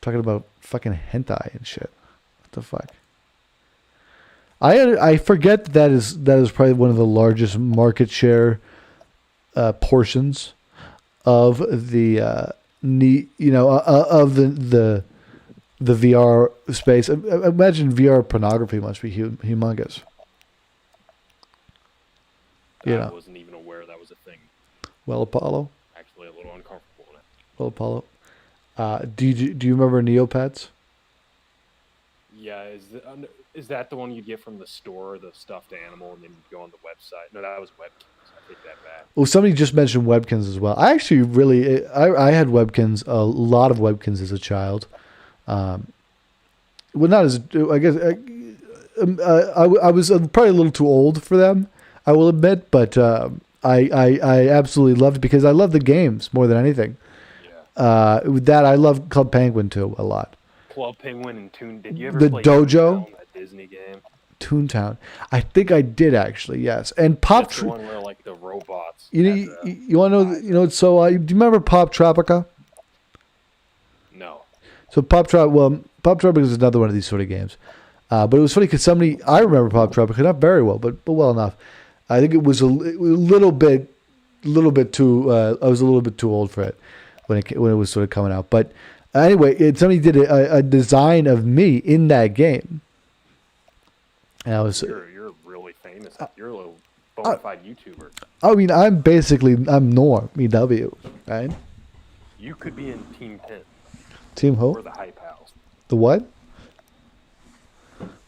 Talking about fucking hentai and shit. What the fuck? I forget that is probably one of the largest market share portions of the of the VR space. Imagine VR pornography must be humongous. I wasn't even aware that was a thing. Well, Apollo. Actually, a little uncomfortable in it. Well, Apollo. Do you remember Neopets? Yeah, is that the one you get from the store, the stuffed animal, and then you go on the website? No, that was Webkins. I take that back. Well, somebody just mentioned Webkins as well. I actually I had Webkins, a lot of Webkins as a child. Well, not as I guess I was probably a little too old for them, I will admit, but I absolutely loved it because I love the games more than anything. Yeah. With that, I love Club Penguin too a lot. Club Penguin and Toon. Did you ever the play Dojo? Toontown, that Disney game? Toontown. I think I did actually. Yes, and Pop. That's the one where like the robots. You want to know? So do you remember Pop Tropica? No. So Pop Tropica is another one of these sort of games. But it was funny because I remember Pop Tropica, not very well, but well enough. I think it was a little bit too. I was a little bit too old for it when it was sort of coming out. But anyway, somebody did a design of me in that game. And I was. You're really famous. You're a little bona fide YouTuber. I mean, I'm Norm EW, right? You could be in Team Pin. Team who? Or the Hype House. The what?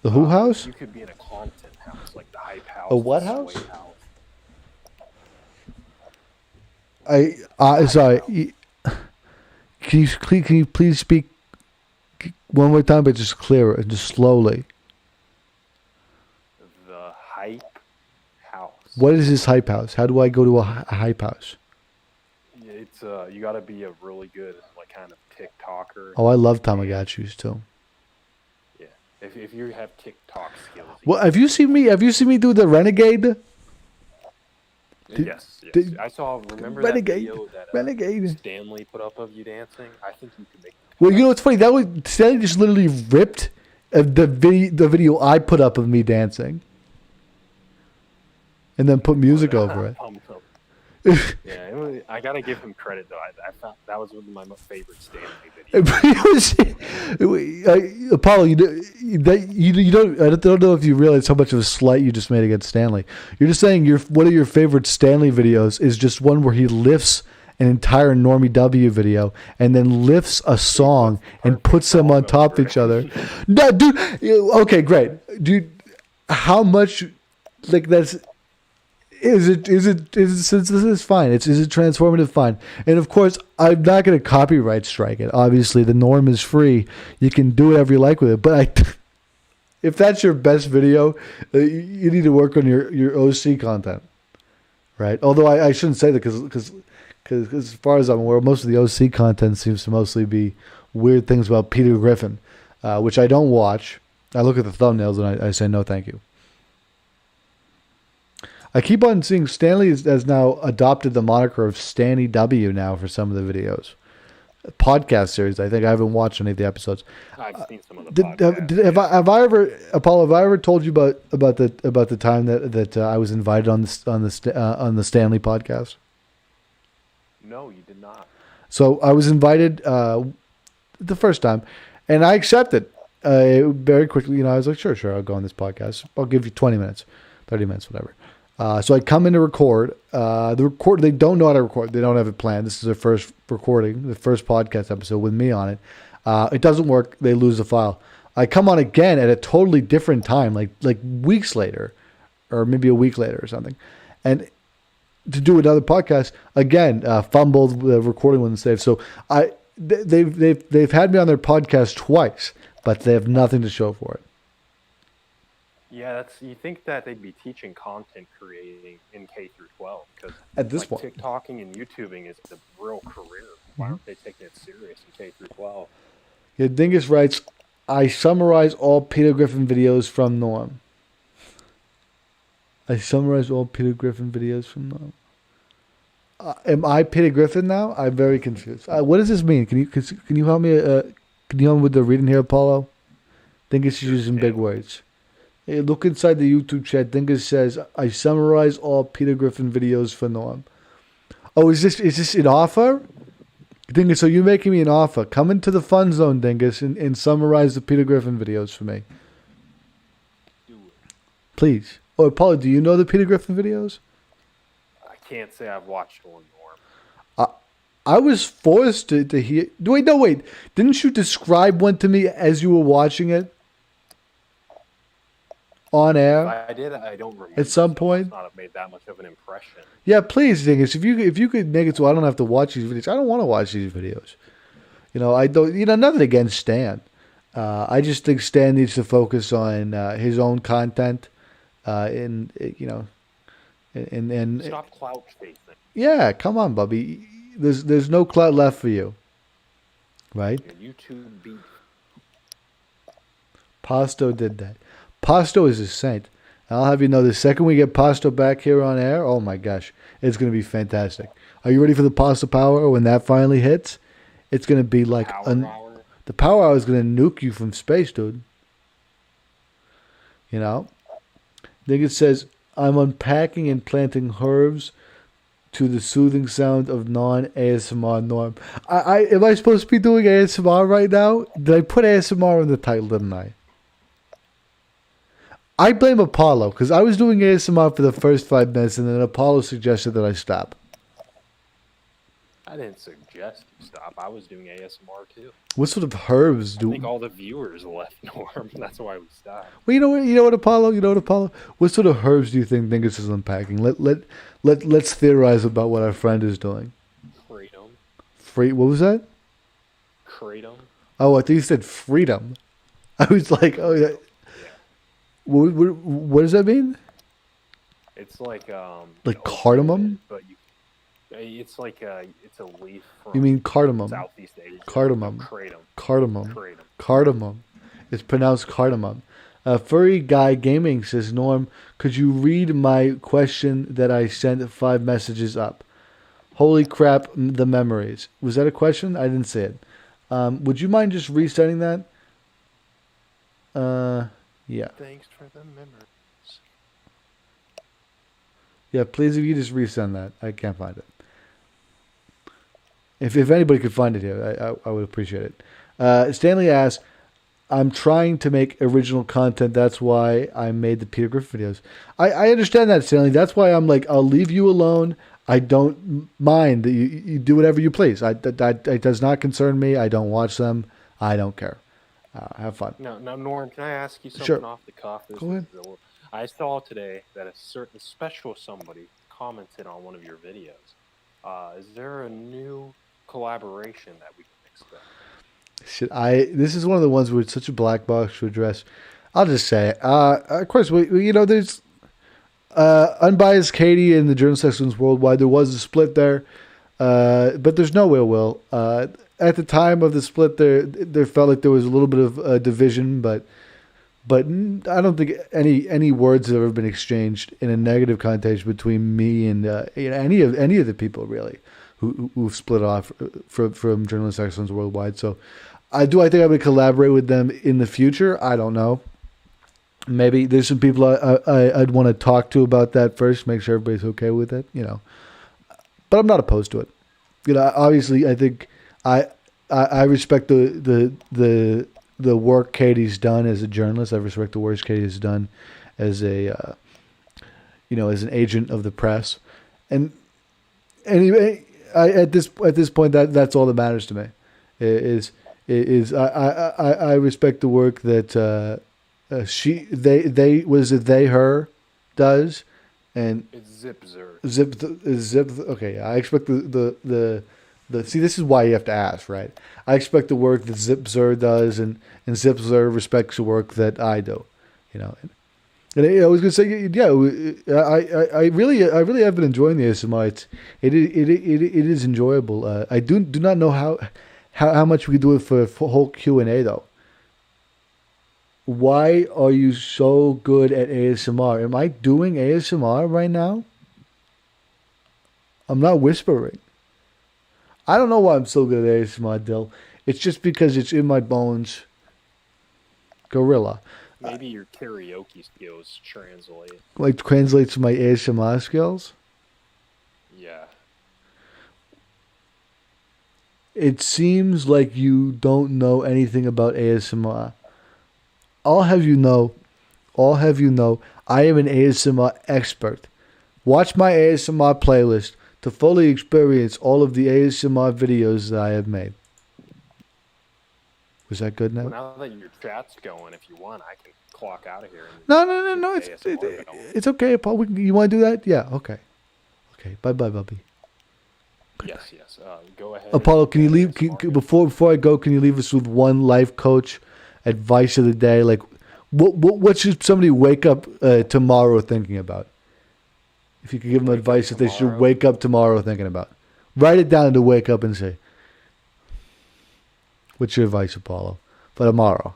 The Who House? You could be in a content house, like the Hype House. A what house? House. Sorry. Can you please speak one more time, but just clearer and just slowly? The Hype House. What is this Hype House? How do I go to a Hype House? It's you got to be a really good kind of TikToker. Oh, I love Tamagotchis too. Yeah, if you have TikTok skills. Well, have you seen me do the Renegade? Yes. I saw. Remember Renegade, that video that Renegade. Stanley put up of you dancing? I think you could make. Well, you know what's funny? That was Stanley just literally ripped the video I put up of me dancing, and then put music over it. Yeah, I gotta give him credit though. I found that was one of my favorite Stanley videos. Apollo, you don't. I don't know if you realize how much of a slight you just made against Stanley. You're just saying one of your favorite Stanley videos is just one where he lifts an entire Normie W video and then lifts a song and puts them on top of each other. No, dude. Okay, great, dude. How much? That's. Is it since this is fine? Is it transformative? Fine. And of course, I'm not going to copyright strike it. Obviously, the norm is free. You can do whatever you like with it. But if that's your best video, you need to work on your OC content, right? Although I shouldn't say that because as far as I'm aware, most of the OC content seems to mostly be weird things about Peter Griffin, which I don't watch. I look at the thumbnails and I say no, thank you. I keep on seeing Stanley has now adopted the moniker of Stanny W now for some of the videos. Podcast series, I think. I haven't watched any of the episodes. I've seen some of the podcasts. Have I ever, Apollo? Have I ever told you about the time that I was invited on the Stanley podcast? No, you did not. So I was invited the first time, and I accepted very quickly. I was like, sure, I'll go on this podcast. I'll give you 20 minutes, 30 minutes, whatever. So I come in to record. They don't know how to record. They don't have it planned. This is their first recording, the first podcast episode with me on it. It doesn't work. They lose the file. I come on again at a totally different time, like weeks later, or maybe a week later or something, and to do another podcast again, fumbled. The recording wasn't saved. So they've had me on their podcast twice, but they have nothing to show for it. Yeah, you think that they'd be teaching content creating in K through 12 because at this point, TikToking and YouTubing is a real career. Why aren't they taking it serious in K through 12? Yeah, Dingus writes, I summarize all Peter Griffin videos from Norm. I summarize all Peter Griffin videos from Norm. Am I Peter Griffin now? I'm very confused. What does this mean? Can you help me? Can you help me with the reading here, Apollo? Dingus is using big words. Hey, look inside the YouTube chat. Dingus says, I summarize all Peter Griffin videos for Norm. Oh, is this an offer? Dingus, so you're making me an offer. Come into the fun zone, Dingus, and summarize the Peter Griffin videos for me. Do it. Please. Oh, Apollo, do you know the Peter Griffin videos? I can't say I've watched one, Norm. I was forced to hear... Wait. Didn't you describe one to me as you were watching it? On air? If I did, I don't remember. At some point? It must not have made that much of an impression. Yeah, please, Dingus. If you could make it so I don't have to watch these videos. I don't want to watch these videos. I don't... nothing against Stan. I just think Stan needs to focus on his own content. And Stop clout chasing. Yeah, come on, Bubby. There's no clout left for you. Right? Your YouTube beef. Pasto did that. Pasto is a saint. I'll have you know, the second we get Pasto back here on air, oh my gosh, it's going to be fantastic. Are you ready for the Pasto Power when that finally hits? It's going to be like... The Power Hour is going to nuke you from space, dude. I think it says, I'm unpacking and planting herbs to the soothing sound of non-ASMR Norm. Am I supposed to be doing ASMR right now? Did I put ASMR in the title, didn't I? I blame Apollo, because I was doing ASMR for the first 5 minutes, and then Apollo suggested that I stop. I didn't suggest you stop. I was doing ASMR too. What sort of herbs do... I think all the viewers left Norm. That's why we stopped. Well, you know what, Apollo? What sort of herbs do you think Dingus is unpacking? Let's theorize about what our friend is doing. Freedom. What was that? Kratom. Oh, I think you said freedom. I was like, oh, yeah. What does that mean? It's like cardamom, but it's like it's a leaf from... You mean cardamom? Southeast Asia. Cardamom. Kratom. Cardamom. Cardamom. It's pronounced cardamom. Furry Guy Gaming says, Norm, could you read my question that I sent 5 messages up? Holy crap, the memories. Was that a question? I didn't see it. Would you mind just resending that? Yeah. Thanks for the memories. Yeah, please, if you just resend that. I can't find it. If anybody could find it here, I would appreciate it. Stanley asks, I'm trying to make original content. That's why I made the Peter Griffin videos. I understand that, Stanley. That's why I'm like, I'll leave you alone. I don't mind. You do whatever you please. It does not concern me. I don't watch them. I don't care. Have fun. Now, Norm, can I ask you something Sure. off the cuff? Go ahead. I saw today that a certain special somebody commented on one of your videos. Is there a new collaboration that we can expect? This is one of the ones where it's such a black box to address. I'll just say it. Of course, there's Unbiased Katie and the Journalist Excellence Worldwide. There was a split there, but there's no ill will. At the time of the split, there felt like there was a little bit of division, but I don't think any words have ever been exchanged in a negative context between me and any of the people really who've split off from Journalist Excellence Worldwide. So I think I would collaborate with them in the future. I don't know. Maybe there's some people I'd want to talk to about that first, make sure everybody's okay with it, But I'm not opposed to it. Obviously, I think I respect the work Katie's done as a journalist. I respect the work Katie has done as as an agent of the press. And anyway, at this point, that's all that matters to me. Is is I respect the work that they was it they her does, and It's Zipzer. zip. Okay, I expect the see. This is why you have to ask, right? I expect the work that Zipzer does, and Zipzer respects the work that I do. You know, and I was gonna say, yeah, I really have been enjoying the ASMR. It is enjoyable. I do not know how much we do it for whole Q&A though. Why are you so good at ASMR? Am I doing ASMR right now? I'm not whispering. I don't know why I'm so good at ASMR, Dill. It's just because it's in my bones. Gorilla. Maybe your karaoke skills translate. Like translates to my ASMR skills. Yeah. It seems like you don't know anything about ASMR. I'll have you know, I am an ASMR expert. Watch my ASMR playlist to fully experience all of the ASMR videos that I have made. Was that good now? Well, now that your chat's going, if you want, I can clock out of here. No. It's okay, Paul. You want to do that? Yeah. Okay. Okay. Bye, Bubby. Yes. Go ahead. Apollo, can you leave before I go? Can you leave us with one life coach advice of the day? Like, what should somebody wake up tomorrow thinking about? If you could give them advice that they should wake up tomorrow thinking about, write it down to wake up and say. What's your advice, Apollo, for tomorrow?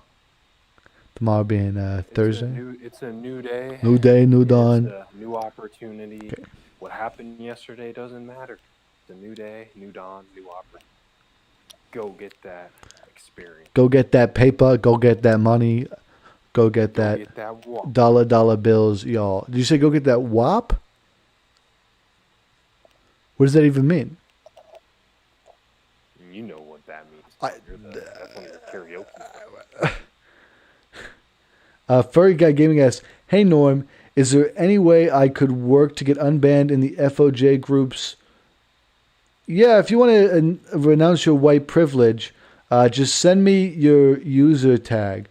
Tomorrow being Thursday. It's a new day. New day, new dawn. It's a new opportunity. Okay. What happened yesterday doesn't matter. It's a new day, new dawn, new opportunity. Go get that experience. Go get that paper. Go get that money. Go get that dollar bills, y'all. Did you say go get that WAP? What does that even mean? You know what that means. That's one of your karaoke. Furry Guy Gaming asks, "Hey Norm, is there any way I could work to get unbanned in the FOJ groups?" Yeah, if you want to renounce your white privilege, just send me your user tag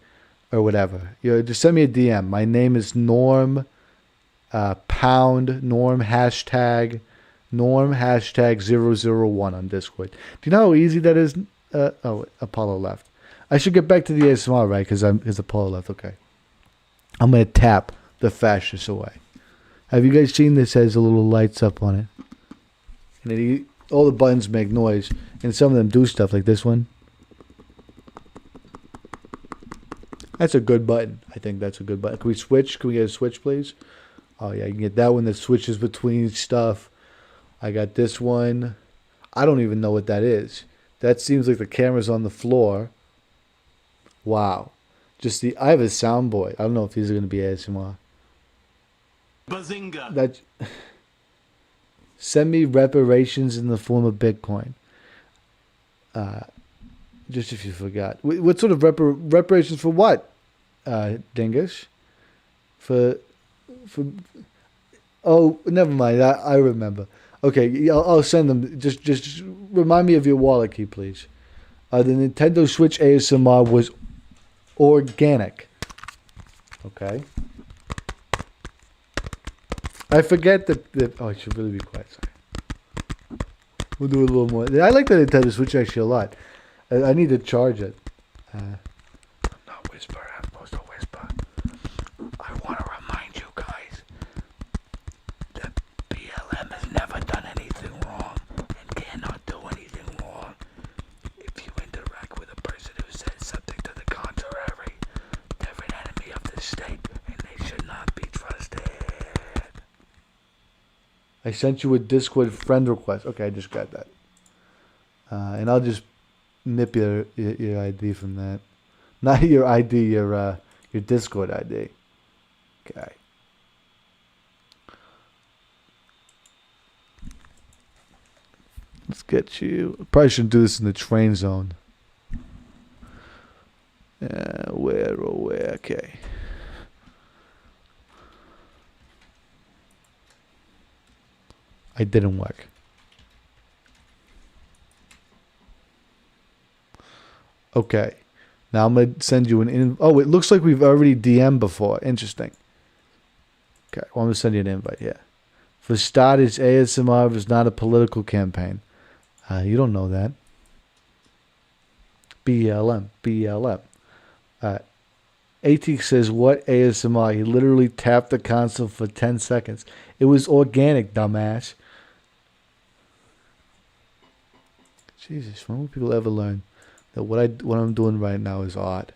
or whatever. Just send me a DM. My name is Norm, pound Norm hashtag 001 on Discord. Do you know how easy that is? Apollo left. I should get back to the ASMR, right? Because Apollo left. Okay. I'm going to tap the fascists away. Have you guys seen this? Has a little lights up on it. And all the buttons make noise. And some of them do stuff like this one. That's a good button. I think that's a good button. Can we switch? Can we get a switch, please? Oh, yeah. You can get that one that switches between stuff. I got this one. I don't even know what that is. That seems like the camera's on the floor. Wow. I have a soundboard. I don't know if these are going to be ASMR. Bazinga. Send me reparations in the form of Bitcoin. Just if you forgot. What sort of reparations for what? Dingus? Oh, never mind. I remember. Okay, I'll send them. Just remind me of your wallet key, please. The Nintendo Switch ASMR was organic. Okay. I forget that. Oh, I should really be quiet. Sorry. We'll do a little more. I like the Nintendo Switch actually a lot. I need to charge it. I'm not whispering. I'm supposed to whisper. I want to remind you guys that BLM has never done anything wrong and cannot do anything wrong. If you interact with a person who says something to the contrary, they're an enemy of the state and they should not be trusted. I sent you a Discord friend request. Okay, I just got that. And I'll just nip your ID from that. Not your ID, your Discord ID. Okay. Let's get you. Probably shouldn't do this in the train zone. Where? Okay. It didn't work. Okay. Now I'm going to send you oh, it looks like we've already DM'd before. Interesting. Okay. Well, I'm going to send you an invite here. For starters, ASMR is not a political campaign. You don't know that. BLM. BLM. AT says, what ASMR? He literally tapped the console for 10 seconds. It was organic, dumbass. Jesus, when will people ever learn that what I'm doing right now is art,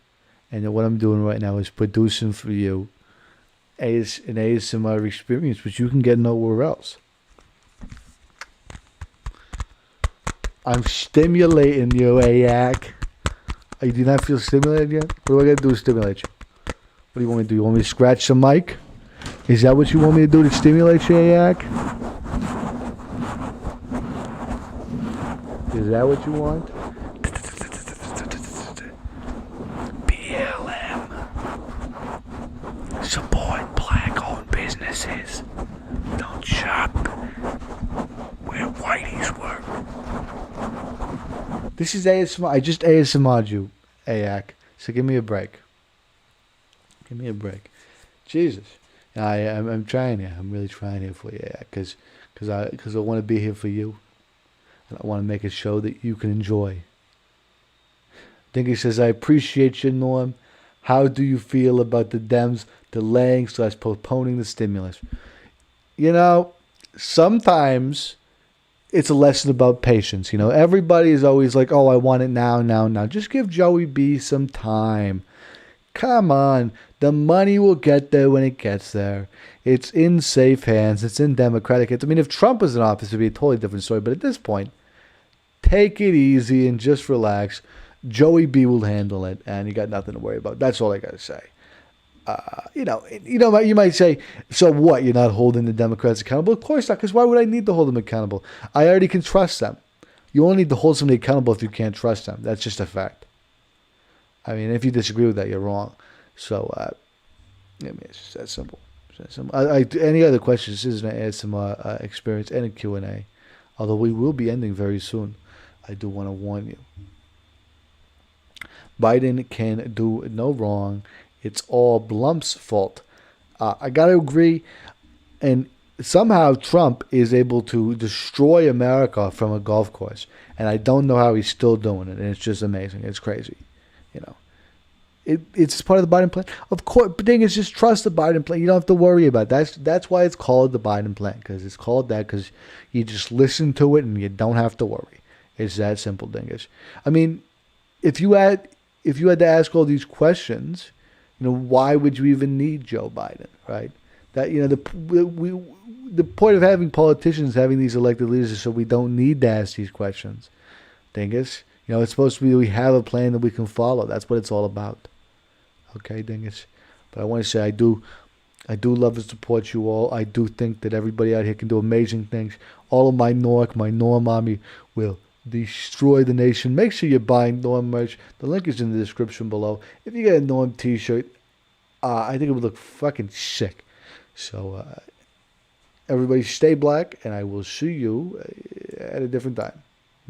and that what I'm doing right now is producing for you an ASMR experience, which you can get nowhere else. I'm stimulating you, Ayak. Do you not feel stimulated yet? What do I got to do to stimulate you? What do you want me to do? You want me to scratch the mic? Is that what you want me to do to stimulate you, Ayak? Is that what you want? BLM. Support black-owned businesses. Don't shop where whiteys work. This is ASMR. I just ASMR'd you, Ayak. So give me a break. Give me a break. Jesus. I'm trying here. I'm really trying here for you, Ayak. Because I want to be here for you. And I want to make a show that you can enjoy. Dinky says, I appreciate you, Norm. How do you feel about the Dems delaying / postponing the stimulus? You know, sometimes it's a lesson about patience. You know, everybody is always like, oh, I want it now, now, now. Just give Joey B some time. Come on. The money will get there when it gets there. It's in safe hands. It's in Democratic hands. I mean, if Trump was in office, it would be a totally different story. But at this point, take it easy and just relax. Joey B will handle it, and you got nothing to worry about. That's all I got to say. You might say, so what? You're not holding the Democrats accountable? Of course not, because why would I need to hold them accountable? I already can trust them. You only need to hold somebody accountable if you can't trust them. That's just a fact. I mean, if you disagree with that, you're wrong. So, it's just that simple. Any other questions? This is an ASMR experience and a Q&A. Although we will be ending very soon. I do want to warn you. Biden can do no wrong. It's all Blump's fault. I got to agree. And somehow Trump is able to destroy America from a golf course. And I don't know how he's still doing it. And it's just amazing. It's crazy. You know. It's part of the Biden plan. Of course, but the thing is, just trust the Biden plan. You don't have to worry about it. That's why it's called the Biden plan, because it's called that because you just listen to it and you don't have to worry. It's that simple, dingus. I mean, if you had to ask all these questions, why would you even need Joe Biden, right? That the point of having politicians, having these elected leaders, is so we don't need to ask these questions, dingus. It's supposed to be we have a plan that we can follow. That's what it's all about. Okay, dingus. But I want to say I do love and support you all. I do think that everybody out here can do amazing things. All of my Norm Army will destroy the nation. Make sure you're buying Norm merch. The link is in the description below. If you get a Norm t-shirt, I think it would look fucking sick. So everybody stay black, and I will see you at a different time.